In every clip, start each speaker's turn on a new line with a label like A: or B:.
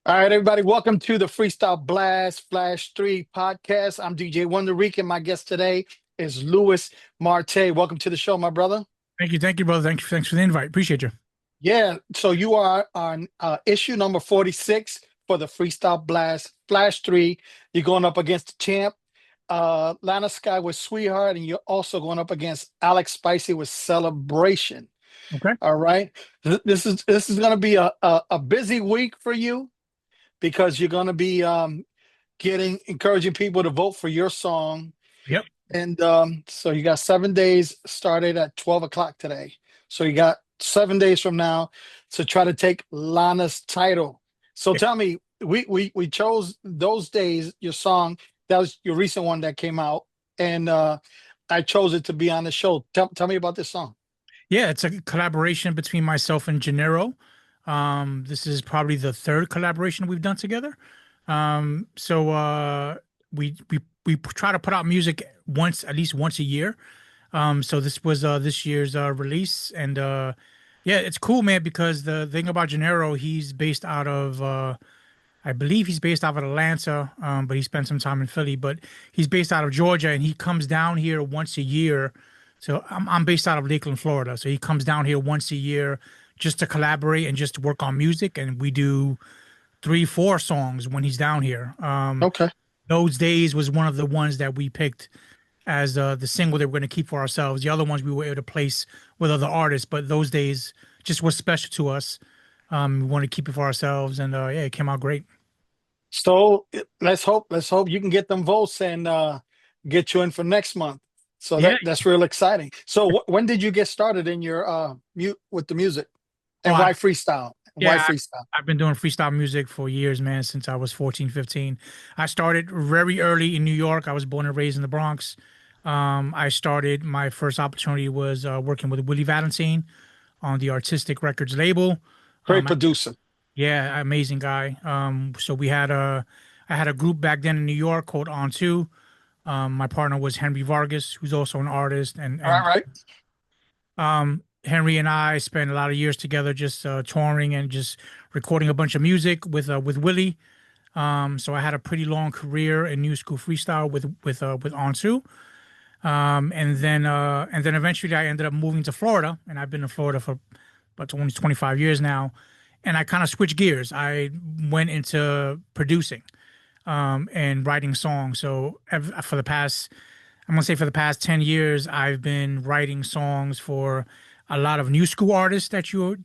A: All right, everybody, welcome to the Freestyle Blast Flash 3 podcast. I'm DJ Wonder and my guest today is Louis Marte. Welcome to the show, my brother.
B: Thank you, brother. Thanks for the invite. Appreciate you.
A: Yeah, so you are on issue number 46 for the Freestyle Blast Flash 3. You're going up against the champ, Lana Sky with Sweetheart, and you're also going up against Alex Spicy with Celebration.
B: Okay.
A: All right. This is going to be a busy week for you because you're going to be getting encouraging people to vote for your song.
B: Yep.
A: And so you got 7 days started at 12 o'clock today. So you got 7 days from now to try to take Lana's title. So
B: Yep.
A: tell me, we chose those days, your song, that was your recent one that came out, and I chose it to be on the show. Tell me about this song.
B: Yeah, it's a collaboration between myself and Gennaro. This is probably the third collaboration we've done together. So we try to put out music at least once a year. So this was this year's release, and yeah, it's cool, man. Because the thing about Gennaro, he's based out of I believe he's based out of Atlanta, but he spent some time in Philly. But he's based out of Georgia, and he comes down here once a year. So I'm based out of Lakeland, Florida. So he comes down here once a year just to collaborate and just to work on music. And we do three, four songs when he's down here.
A: Okay.
B: Those days was one of the ones that we picked as the single that we're going to keep for ourselves. The other ones we were able to place with other artists, but those days just was special to us. We want to keep it for ourselves, and yeah, it came out great.
A: So let's hope you can get them votes and get you in for next month. So
B: Yeah.
A: that's real exciting. So when did you get started in your mute with the music,
B: Oh,
A: and why freestyle? Why
B: yeah,
A: freestyle?
B: I've been doing freestyle music for years, man, since I was 14, 15. I started very early in New York. I was born and raised in the Bronx. I started, my first opportunity was working with Willie Valentine on the Artistic Records label.
A: Great
B: Um, I-
A: producer.
B: yeah, amazing guy. So I had a group back then in New York called On Two. My partner was Henry Vargas, who's also an artist,
A: All right, right.
B: Henry and I spent a lot of years together, just touring and just recording a bunch of music with Willie. So I had a pretty long career in new school freestyle with Onsu. And then eventually I ended up moving to Florida, and I've been in Florida for about 25 years now. And I kind of switched gears. I went into producing and writing songs. So for the past, I'm gonna say for the past 10 years, I've been writing songs for a lot of new school artists that you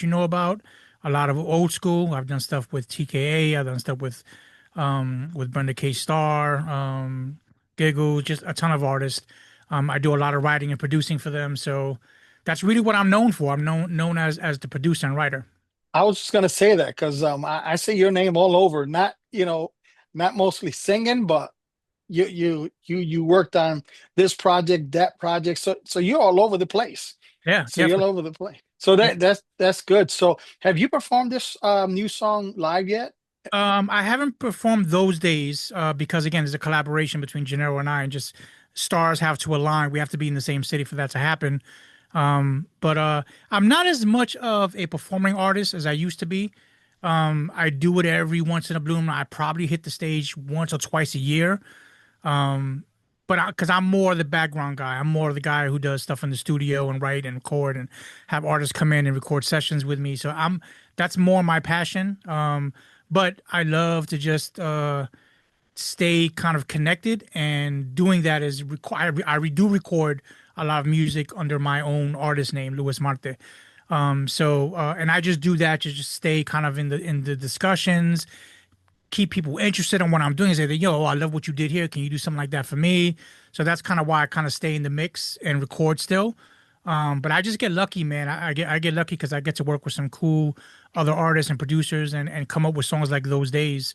B: know about. A lot of old school. I've done stuff with TKA. I've done stuff with Brenda K. Starr, Giggle, just a ton of artists. I do a lot of writing and producing for them. So that's really what I'm known for. I'm known as the producer and writer.
A: I was just gonna say that because I see your name all over. Not not mostly singing, but you worked on this project, that project. So you're all over the place.
B: Yeah,
A: So
B: yeah.
A: you're all over the place. So that's good. So have you performed this new song live yet?
B: I haven't performed those days because again, there's a collaboration between Gennaro and I, and just stars have to align. We have to be in the same city for that to happen. But I'm not as much of a performing artist as I used to be. I do it every once in a blue moon. I probably hit the stage once or twice a year. Um, but because I'm more the background guy, I'm more the guy who does stuff in the studio and write and record and have artists come in and record sessions with me. So that's more my passion. But I love to just stay kind of connected, and doing that is required. Do record a lot of music under my own artist name, Louis Marte. And I just do that to just stay kind of in the discussions, keep people interested in what I'm doing. Say that, yo, I love what you did here. Can you do something like that for me? So that's kind of why I kind of stay in the mix and record still. But I just get lucky, man. I get lucky because I get to work with some cool other artists and producers and come up with songs like those days.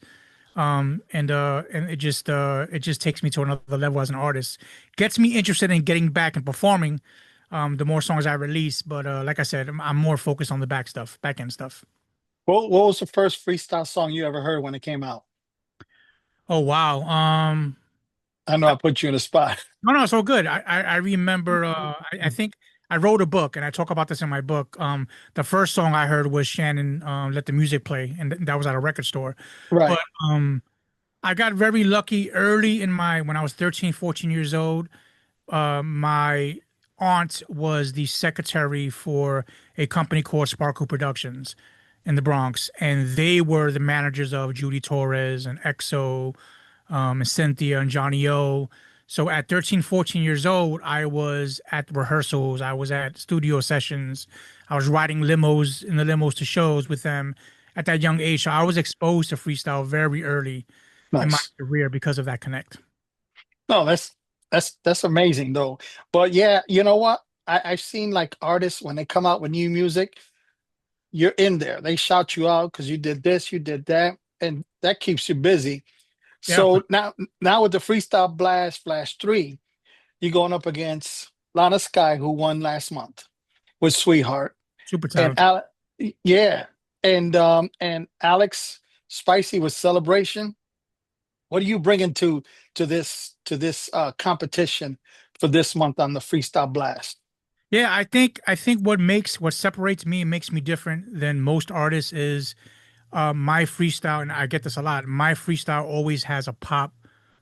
B: And it just takes me to another level as an artist. Gets me interested in getting back and performing. The more songs I release, but like I said, I'm more focused on the back end stuff.
A: What was the first freestyle song you ever heard when it came out?
B: Oh wow.
A: I know I put you in a spot.
B: No, no, so good. I remember. I think I wrote a book, and I talk about this in my book. The first song I heard was Shannon, Let the Music Play, and that was at a record store. But
A: Right.
B: I got very lucky early in my when I was 13, 14 years old. My aunt was the secretary for a company called Sparkle Productions in the Bronx, and they were the managers of Judy Torres and EXO, and Cynthia and Johnny O. So at 13, 14 years old, I was at rehearsals, I was at studio sessions, I was riding limos in the limos to shows with them at that young age. So I was exposed to freestyle very early in my
A: Nice.
B: career because of that connect.
A: No, that's amazing though. But yeah, you know what? I've seen like artists when they come out with new music, you're in there. They shout you out because you did this, you did that, and that keeps you busy.
B: Yeah,
A: So now with the Freestyle Blast Flash 3, you're going up against Lana Sky, who won last month with Sweetheart.
B: super
A: And
B: talented.
A: Yeah. And Alex Spicy with Celebration. What are you bringing to this competition for this month on the Freestyle Blast?
B: Yeah, I think what separates me and makes me different than most artists is my freestyle, and I get this a lot. My freestyle always has a pop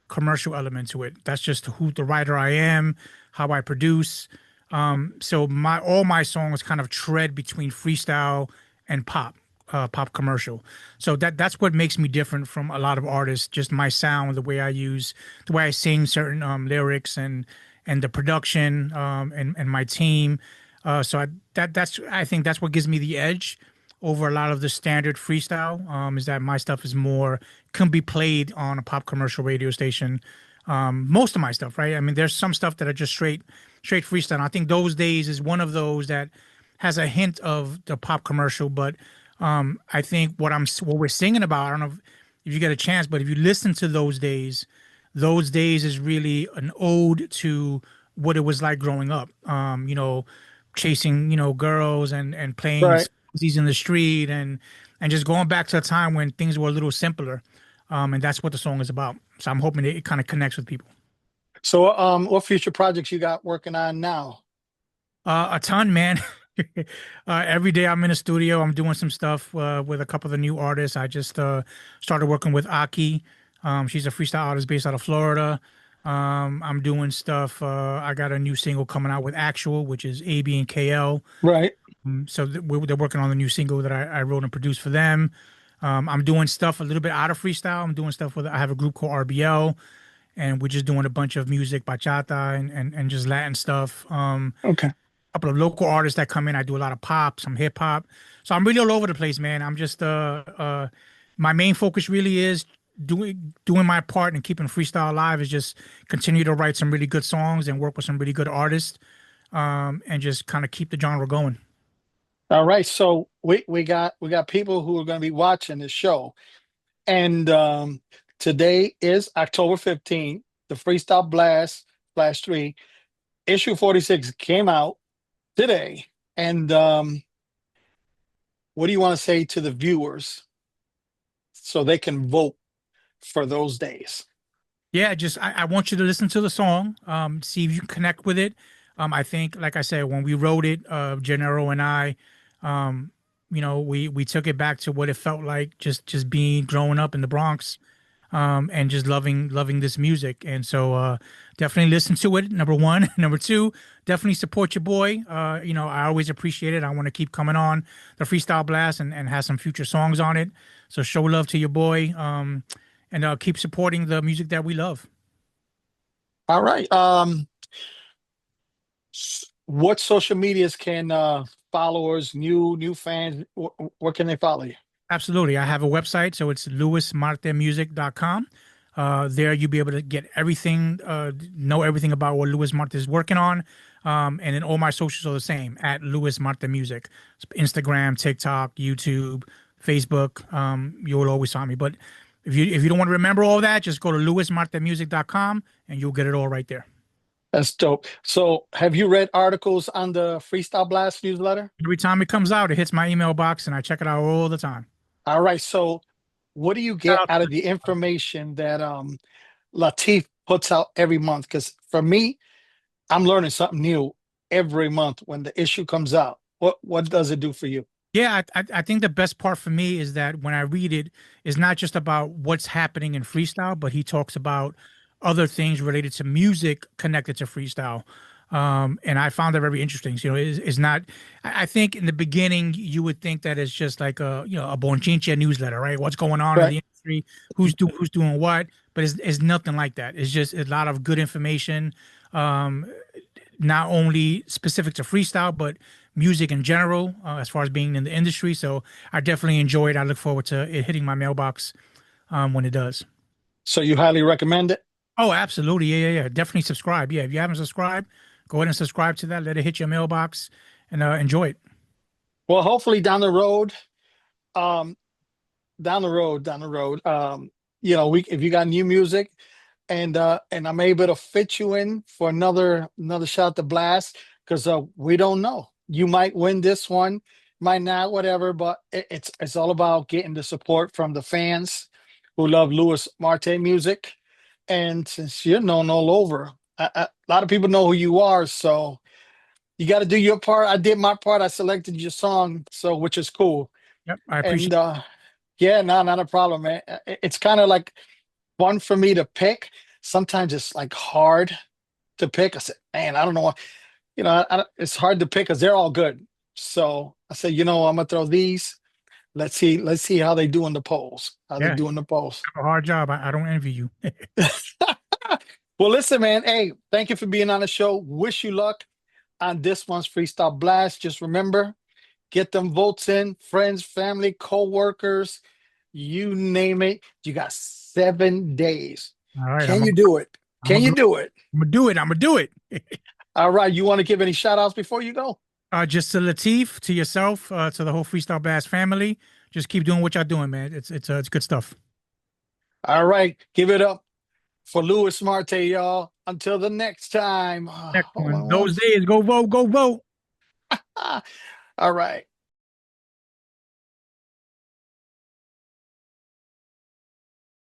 B: commercial element to it. That's just who the writer I am, how I produce. So my all my songs kind of tread between freestyle and pop commercial. So that's what makes me different from a lot of artists. Just my sound, the way I sing certain lyrics, and the production, and my team. So I think that's what gives me the edge over a lot of the standard freestyle. Is that my stuff is more can be played on a pop commercial radio station. Most of my stuff, right? I mean, there's some stuff that are just straight freestyle. And I think those days is one of those that has a hint of the pop commercial, but I think what we're singing about. I don't know if you get a chance, but if you listen to those days is really an ode to what it was like growing up. Chasing girls and playing
A: Right.
B: in the street, and just going back to a time when things were a little simpler. And that's what the song is about. So I'm hoping it kind of connects with people.
A: So what future projects you got working on now?
B: A ton, man. Every day I'm in the studio. I'm doing some stuff with a couple of the new artists. I just started working with Aki. She's a freestyle artist based out of Florida. I'm doing stuff. I got a new single coming out with Actual, which is AB and KL.
A: Right.
B: So they're working on the new single that I wrote and produced for them. I'm doing stuff a little bit out of freestyle. I have a group called RBL, and we're just doing a bunch of music, bachata and just Latin stuff.
A: Okay.
B: A couple of local artists that come in. I do a lot of pop, some hip hop. So I'm really all over the place, man. I'm just my main focus really is doing my part and keeping freestyle alive is just continue to write some really good songs and work with some really good artists, and just kind of keep the genre going.
A: All right. So we got people who are going to be watching this show. And today is October 15th. The Freestyle Blast Flash 3 issue 46 came out today. And what do you want to say to the viewers so they can vote for those days?
B: Yeah, just I want you to listen to the song, see if you connect with it. I think, like I said, when we wrote it, Gennaro and I, um, we took it back to what it felt like just being growing up in the Bronx, and just loving this music. And so definitely listen to it. Number one, number two, definitely support your boy. I always appreciate it. I want to keep coming on the Freestyle Blast and have some future songs on it. So show love to your boy. And keep supporting the music that we love.
A: All right. What social medias can followers, new fans, where can they follow you?
B: Absolutely. I have a website, so it's lewismartemusic.com. There you'll be able to get everything, know everything about what Luis Marte is working on. And then all my socials are the same at Luis Marte Music. Instagram, TikTok, YouTube, Facebook. You will always find me. But if you don't want to remember all that, just go to lewismartemusic.com and you'll get it all right there.
A: That's dope. So, have you read articles on the Freestyle Blast newsletter?
B: Every time it comes out, it hits my email box and I check it out all the time.
A: All right. So, what do you
B: Shout
A: get
B: out
A: out
B: to
A: of the information that Latif puts out every month? Because for me, I'm learning something new every month when the issue comes out? What does it do for you?
B: Yeah, I think the best part for me is that when I read it, is not just about what's happening in freestyle, but he talks about other things related to music connected to freestyle. And I found that very interesting. So, it's not. I think in the beginning you would think that it's just like a Bonchincha newsletter, right? What's going on in
A: Right.
B: the industry, who's doing what, but it's nothing like that. It's just a lot of good information. Um, Not only specific to freestyle, but music in general, as far as being in the industry. So I definitely enjoy it. I look forward to it hitting my mailbox when it does.
A: So you highly recommend it?
B: Oh, absolutely. Yeah, yeah, yeah. Definitely subscribe. Yeah, if you haven't subscribed, go ahead and subscribe to that. Let it hit your mailbox and enjoy it.
A: Well, hopefully down the road, um, down the road, we if you got new music and I'm able to fit you in for another shot to blast because we don't know. You might win this one, might not, whatever. But it's all about getting the support from the fans who love Louis Marte music, and since you're known all over, a lot of people know who you are. So you got to do your part. I did my part. I selected your song, so which is cool.
B: Yep, I appreciate
A: And yeah, no, not a problem, man. It's kind of like fun for me to pick. Sometimes it's like hard to pick. I said, man, I don't know what, it's hard to pick because they're all good. So I said, I'm gonna throw these. Let's see how they do in the polls. How
B: it.
A: they
B: Yeah,
A: do in the polls.
B: have a hard job. I don't envy you.
A: Well, listen, man. Hey, thank you for being on the show. Wish you luck on this month's Freestyle Blast. Just remember, get them votes in, friends, family, co-workers, you name it. You got 7 days.
B: All right,
A: Can you do it?
B: I'm
A: Can
B: gonna
A: you
B: go.
A: do it?
B: I'm gonna do it. I'm gonna do it.
A: All right. You want to give any shout outs before you go?
B: Just to Latif, to yourself, to the whole Freestyle Blast family. Just keep doing what y'all doing, man. It's good stuff.
A: All right. Give it up for Louis Marte, y'all. Until the next time.
B: Next
A: Hold
B: one.
A: on
B: Those
A: once.
B: days, go vote, go vote.
A: All right.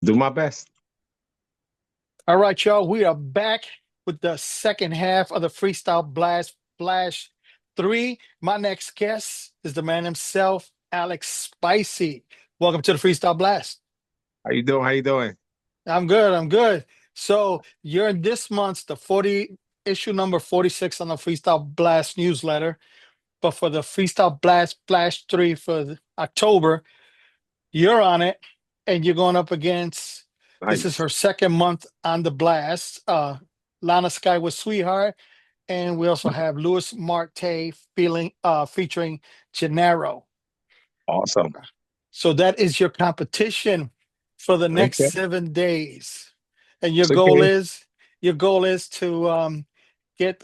C: Do my best.
A: All right, y'all. We are back with the second half of the Freestyle Blast Flash 3. My next guest is the man himself, Alex Spicy. Welcome to the Freestyle Blast.
C: How you doing? How you doing?
A: I'm good. I'm good. So you're in this month's the 40 issue number 46 on the Freestyle Blast newsletter. But for the Freestyle Blast Flash 3 for October, you're on it and you're going up against this is
C: Nice.
A: her second month on the blast. Lana Sky with Sweetheart. And we also have Louis Marte featuring Gennaro.
C: Awesome.
A: So that is your competition for the next
C: Okay.
A: 7 days. And
C: It's okay.
A: your goal is to get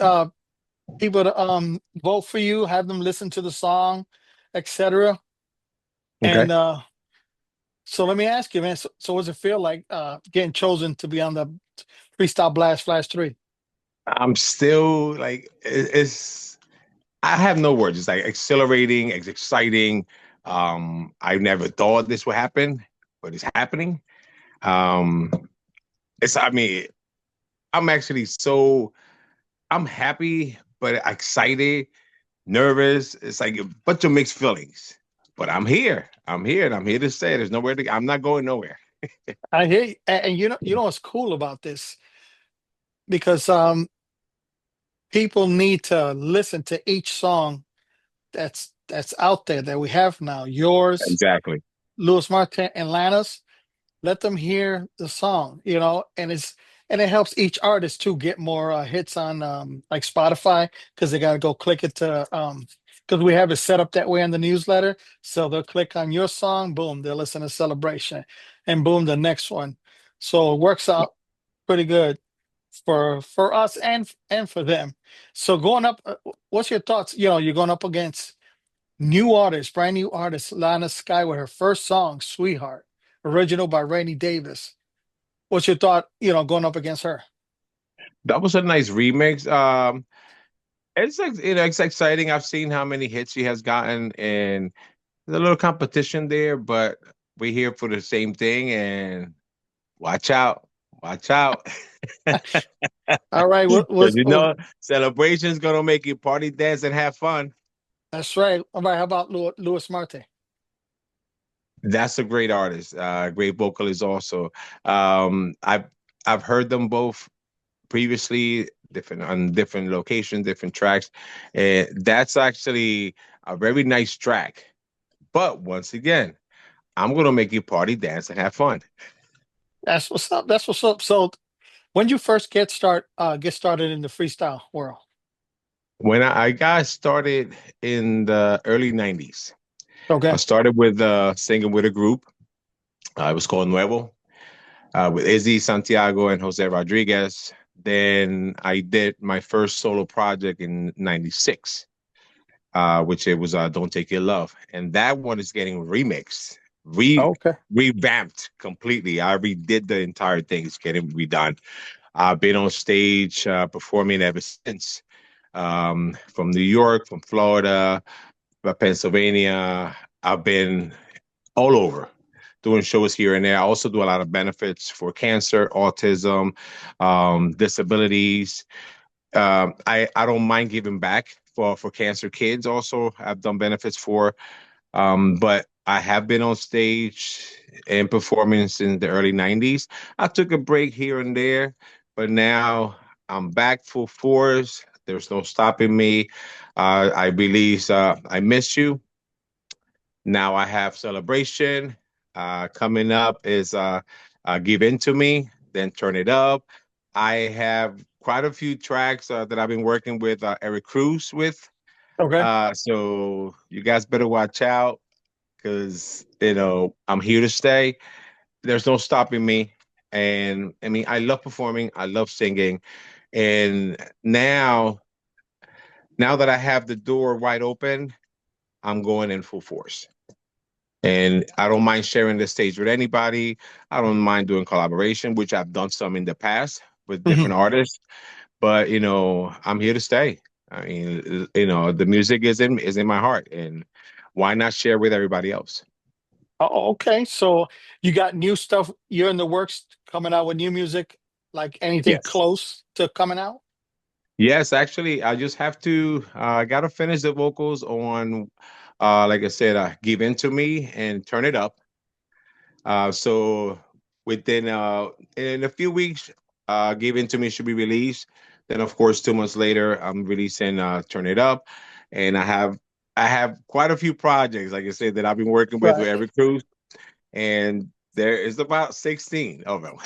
A: people to vote for you, have them listen to the song, etc.
C: Okay.
A: And so let me ask you, man. So what's it feel like getting chosen to be on the Freestyle Blast Flash 3?
C: I'm still like it's I have no words. It's like exhilarating, it's exciting. I never thought this would happen, but it's happening. Um it's I mean, I'm actually so I'm happy, but excited, nervous. It's like a bunch of mixed feelings. But I'm here. I'm here and I'm here to stay. There's nowhere to I'm not going nowhere.
A: I hear you. And you know what's cool about this? Because people need to listen to each song that's out there that we have now. Yours,
C: Exactly.
A: Louis Martin, and Lana's. Let them hear the song, and it helps each artist to get more hits on like Spotify because they got to go click it to because we have it set up that way in the newsletter. So they'll click on your song, boom, they'll listen to Celebration, and boom, the next one. So it works out pretty good for us and for them. So going up, what's your thoughts? You're going up against new artist, brand new artist, Lana Sky with her first song, Sweetheart, original by Rainy Davis. What's your thought, going up against her?
C: That was a nice remix. It's like it's exciting. I've seen how many hits she has gotten, and there's a little competition there, but we're here for the same thing. And watch out, watch out.
A: All right.
C: Because you know, celebration's gonna make you party, dance, and have fun.
A: That's right. All right. How about Louis Marte?
C: That's a great artist, great vocalist also. Um, I've I've heard them both previously, different on different locations, different tracks. And that's actually a very nice track. But once again, I'm gonna make you party, dance, and have fun.
A: That's what's up. That's what's up. So when you first get started in the freestyle world?
C: When I got started in the early '90s, I
A: Okay.
C: started with singing with a group. It was called Nuevo, with Izzy Santiago and Jose Rodriguez. Then I did my first solo project in '96, which it was "Don't Take Your Love," and that one is getting remixed,
A: Okay.
C: revamped completely. I redid the entire thing; it's getting redone. I've been on stage performing ever since, from New York, from Florida, Pennsylvania. I've been all over doing shows here and there. I also do a lot of benefits for cancer, autism, disabilities. I don't mind giving back for cancer kids. Also, I've done benefits for. But I have been on stage and performing since the early '90s. I took a break here and there, but now I'm back full force. There's no stopping me. I release I Miss You. Now I have Celebration. Coming up is Give In to Me, then Turn It Up. I have quite a few tracks that I've been working with Eric Cruz with.
A: Okay.
C: So you guys better watch out because I'm here to stay. There's no stopping me. And I mean, I love performing, I love singing. And now that I have the door wide open, I'm going in full force. And I don't mind sharing the stage with anybody. I don't mind doing collaboration, which I've done some in the past with
A: Hmm.
C: different artists. But I'm here to stay. I mean, the music is in my heart, and why not share with everybody else?
A: Oh, okay. So you got new stuff. You're in the works coming out with new music, like anything
C: Yes.
A: close to coming out?
C: Yes, actually, I just have to. I gotta finish the vocals on, like I said, "Give In to Me" and "Turn It Up." So within in a few weeks, "Give In to Me" should be released. Then, of course, 2 months later, I'm releasing "Turn It Up," and I have quite a few projects, like I said, that I've been working with
A: Right.
C: every crew, and there is about 16 of them.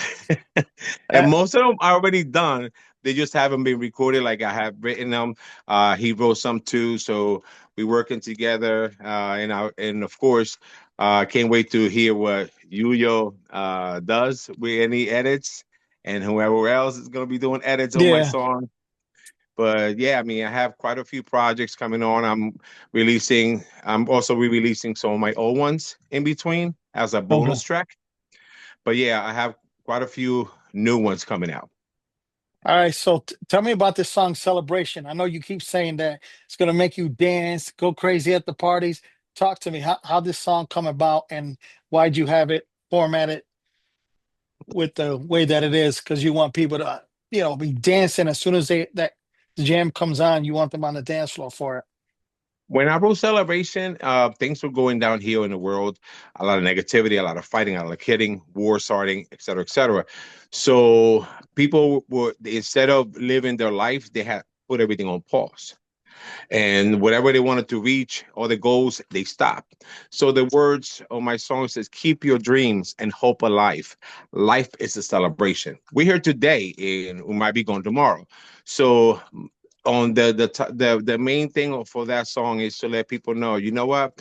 C: And
A: Uh,
C: most of them are already done. They just haven't been recorded like I have written them. He wrote some too, so we're working together. And of course, can't wait to hear what Yuyo does with any edits, and whoever else is gonna be doing edits on my
A: yeah.
C: song. But yeah, I mean, I have quite a few projects coming on. I'm also re-releasing some of my old ones in between as a
A: Okay.
C: bonus track. But yeah, I have quite a few new ones coming out.
A: All right. So tell me about this song Celebration. I know you keep saying that it's going to make you dance, go crazy at the parties. Talk to me. How this song come about and why'd you have it formatted with the way that it is? Because you want people to, be dancing as soon as that the jam comes on, you want them on the dance floor for it.
C: When I wrote Celebration, things were going downhill in the world. A lot of negativity, a lot of fighting, a lot of killing, war starting, et cetera, et cetera. So people were, instead of living their life, they had put everything on pause. And whatever they wanted to reach, all the goals, they stopped. So the words on my song says, "Keep your dreams and hope alive. Life is a celebration. We're here today, and we might be gone tomorrow." So on the main thing for that song is to let people know, you know what,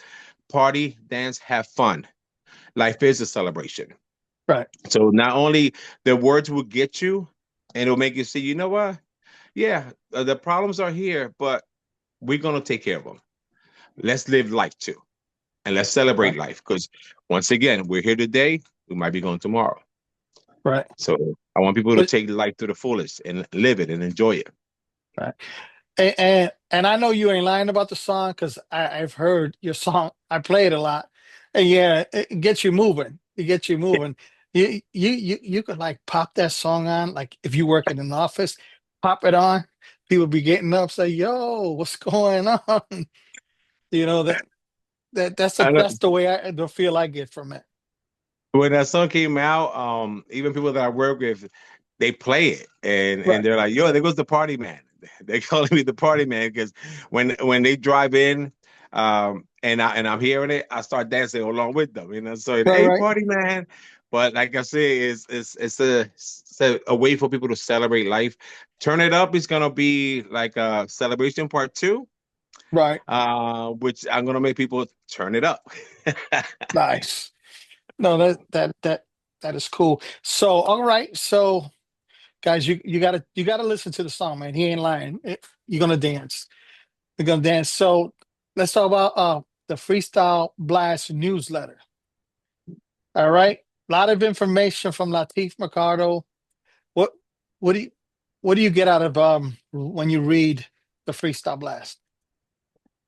C: party, dance, have fun. Life is a celebration.
A: Right.
C: So not only the words will get you, and it'll make you see, you know what, yeah, the problems are here, but we're gonna take care of them. Let's live life too, and let's celebrate
A: Right.
C: life, because once again, we're here today, we might be gone tomorrow.
A: Right.
C: So I want people to
A: But
C: take life to the fullest and live it and enjoy it.
A: right. And I know you ain't lying about the song because I've heard your song. I play it a lot, and yeah, it gets you moving. It gets you moving. You could like pop that song on, like if you work in an office, pop it on. People be getting up, say, "Yo, what's going on?" You know
C: I know
A: that's the way the feel I get from it.
C: when that song came out, even people that I work with, they play it and
A: Right,
C: they're like, "Yo, there goes the party man." They calling me the party man because when they drive in, I'm hearing it, I start dancing along with them. You know, so
A: right,
C: hey,
A: right,
C: party man. But like I say, it's a way for people to celebrate life. Turn it up is gonna be like a celebration part two,
A: right.
C: which I'm gonna make people turn it up.
A: Nice. No, that is cool. So, all right. So, guys, you gotta listen to the song, man. He ain't lying. You're gonna dance. You're gonna dance. So, let's talk about the Freestyle Blast newsletter. All right. A lot of information from Latif Mercado. What what do you what do you get out of when you read the Freestyle Blast?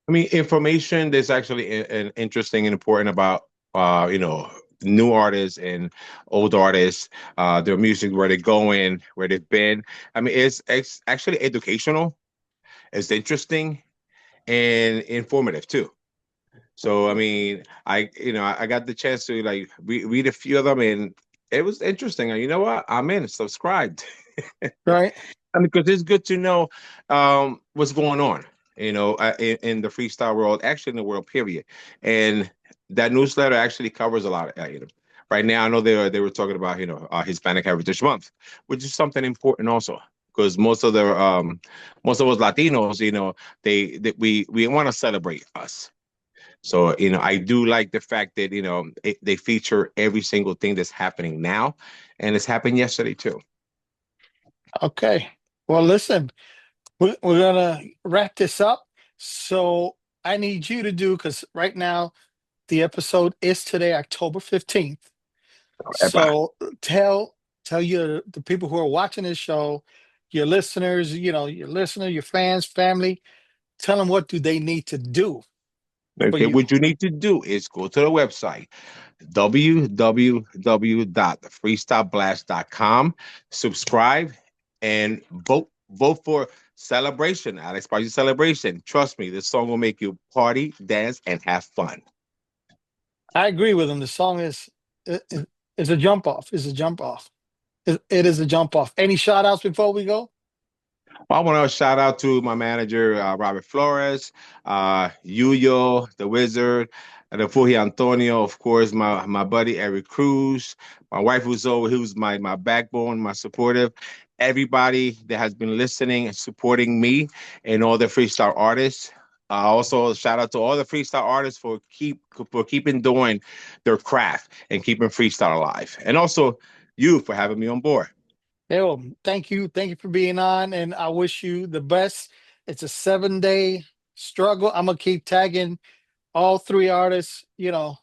C: I mean, information that's actually an interesting and important about you know, new artists and old artists, their music, where they're going, where they've been. I mean, it's actually educational, it's interesting and informative too. So I mean, I got the chance to like read a few of them, and it was interesting. And you know what? I'm in, subscribed.
A: Right.
C: I mean, because it's good to know what's going on, in the freestyle world, actually in the world, period. And that newsletter actually covers a lot of, right now, I know they were talking about, Hispanic Heritage Month, which is something important also. Because most of us Latinos, we want to celebrate us. So, I do like the fact that, they feature every single thing that's happening now, and it's happened yesterday too.
A: Okay. Well, listen, we're gonna wrap this up. So I need you to do because right now the episode is today, October 15th.
C: Epa.
A: So tell your the people who are watching this show, your listeners, your listener, your fans, family, tell them what do they need to do for
C: Okay,
A: you.
C: what you need to do is go to the website www.freestyleblast.com, subscribe, and vote for Celebration, Alex Party Celebration. Trust me, this song will make you party, dance, and have fun.
A: I agree with them. The song is a jump off. Is a jump off. It is a jump off. Any shout outs before we go?
C: I want to shout out to my manager, Robert Flores, Yuyo, the Wizard, and the Fuji Antonio, of course, my buddy Eric Cruz, my wife who's my backbone, my supportive, everybody that has been listening and supporting me and all the freestyle artists. Also, shout out to all the freestyle artists for keeping doing their craft and keeping freestyle alive, and also you for having me on board.
A: Yo, thank you for being on, and I wish you the best. It's a 7 day struggle. I'm gonna keep tagging all three artists, on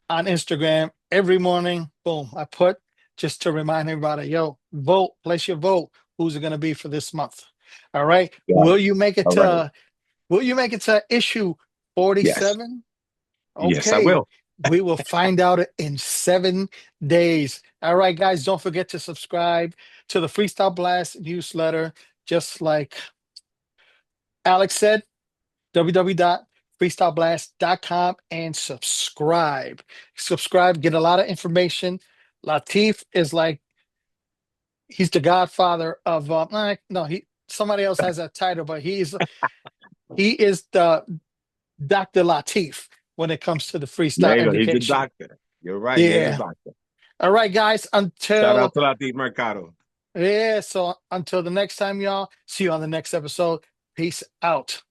A: Instagram every morning. Boom, I put just to remind everybody, yo, vote, place your vote. Who's it gonna be for this month? All right.
C: Got it. All right.
A: Will you make it to issue
C: Yes.
A: 47?
C: Yes, I
A: Okay.
C: will.
A: We will find out in 7 days. All right, guys, don't forget to subscribe to the Freestyle Blast newsletter. Just like Alex said, www.freestyleblast.com and subscribe. Subscribe, get a lot of information. Latif is like he's the godfather of no, he somebody else has that title, but he is the Dr. Latif when it comes to the
C: There
A: freestyle
C: you go. He's the
A: education.
C: doctor. You're right. He is the
A: Yeah.
C: doctor.
A: All right, guys.
C: Shout out to Latif Mercado.
A: So until the next time, y'all. See you on the next episode. Peace out.